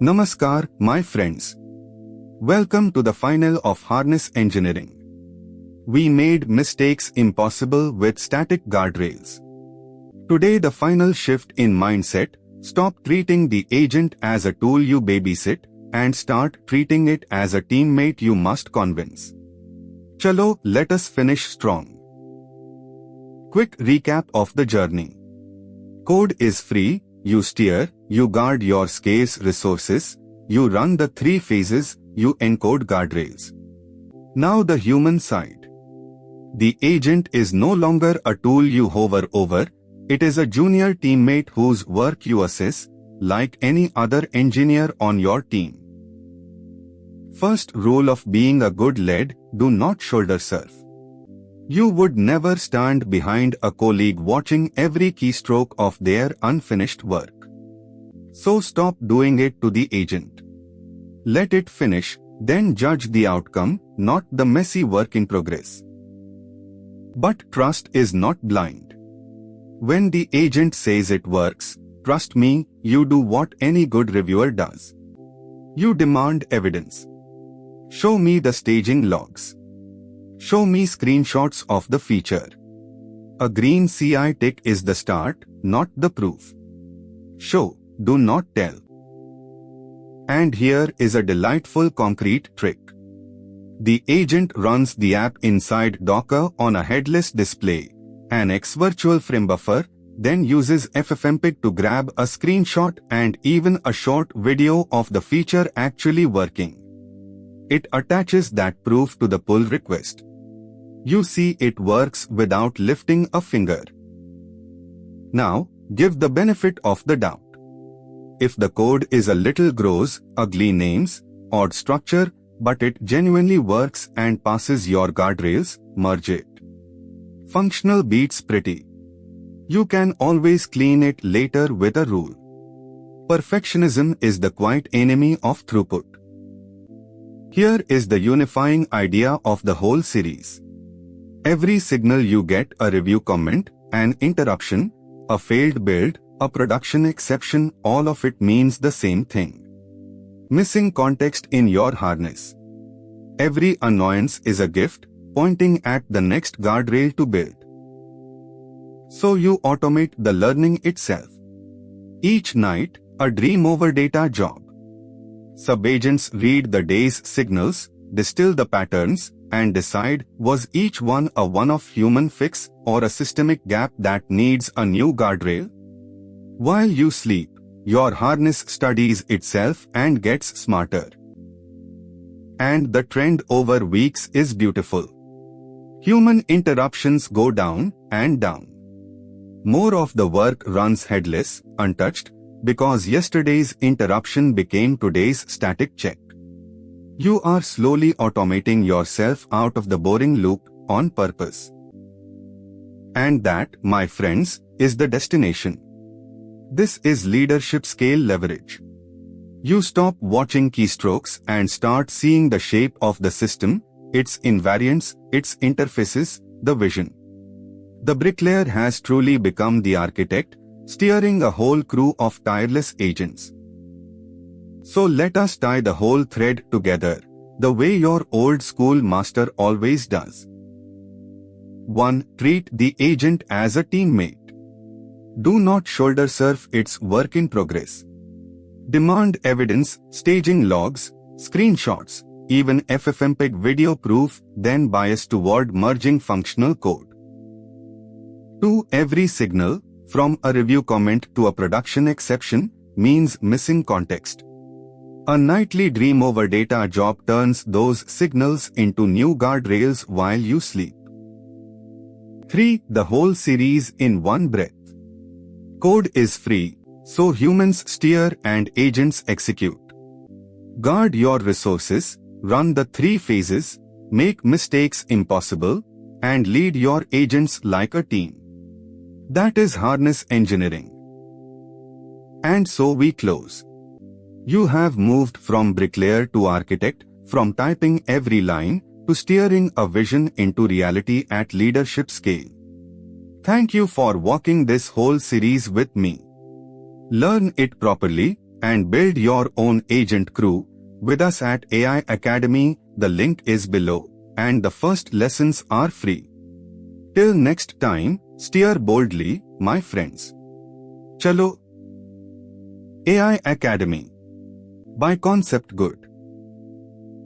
Namaskar, my friends. Welcome to the final of Harness Engineering. We made mistakes impossible with static guardrails. Today the final shift in mindset, stop treating the agent as a tool you babysit and start treating it as a teammate you must convince. Chalo, let us finish strong. Quick recap of the journey. Code is free, you steer, you guard your scarce resources, you run the 3 phases, you encode guardrails. Now the human side. The agent is no longer a tool you hover over, it is a junior teammate whose work you assess, like any other engineer on your team. First rule of being a good lead, do not shoulder surf. You would never stand behind a colleague watching every keystroke of their unfinished work. So stop doing it to the agent. Let it finish, then judge the outcome, not the messy work in progress. But trust is not blind. When the agent says it works, trust me, you do what any good reviewer does. You demand evidence. Show me the staging logs. Show me screenshots of the feature. A green CI tick is the start, not the proof. Show, do not tell. And here is a delightful concrete trick. The agent runs the app inside Docker on a headless display, an X-virtual frame buffer, then uses ffmpeg to grab a screenshot and even a short video of the feature actually working. It attaches that proof to the pull request. You see it works without lifting a finger. Now, give the benefit of the doubt. If the code is a little gross, ugly names, odd structure, but it genuinely works and passes your guardrails, merge it. Functional beats pretty. You can always clean it later with a rule. Perfectionism is the quiet enemy of throughput. Here is the unifying idea of the whole series. Every signal you get, a review comment, an interruption, a failed build, a production exception, all of it means the same thing. Missing context in your harness. Every annoyance is a gift, pointing at the next guardrail to build. So you automate the learning itself. Each night, a dream over data job. Sub-agents read the day's signals, distill the patterns, and decide, was each one a one-off human fix or a systemic gap that needs a new guardrail? While you sleep, your harness studies itself and gets smarter. And the trend over weeks is beautiful. Human interruptions go down and down. More of the work runs headless, untouched, because yesterday's interruption became today's static check. You are slowly automating yourself out of the boring loop on purpose. And that, my friends, is the destination. This is leadership scale leverage. You stop watching keystrokes and start seeing the shape of the system, its invariants, its interfaces, the vision. The bricklayer has truly become the architect, steering a whole crew of tireless agents. So let us tie the whole thread together, the way your old school master always does. 1. Treat the agent as a teammate. Do not shoulder surf its work in progress. Demand evidence, staging logs, screenshots, even ffmpeg video proof, then bias toward merging functional code. 2. Every signal, from a review comment to a production exception, means missing context. A nightly dream over data job turns those signals into new guardrails while you sleep. 3. The whole series in one breath. Code is free, so humans steer and agents execute. Guard your resources, run the 3 phases, make mistakes impossible, and lead your agents like a team. That is harness engineering. And so we close. You have moved from bricklayer to architect, from typing every line to steering a vision into reality at leadership scale. Thank you for walking this whole series with me. Learn it properly, and build your own agent crew with us at AI Academy. The link is below, and the first lessons are free. Till next time, steer boldly, my friends. Chalo. AI Academy by Concept Good.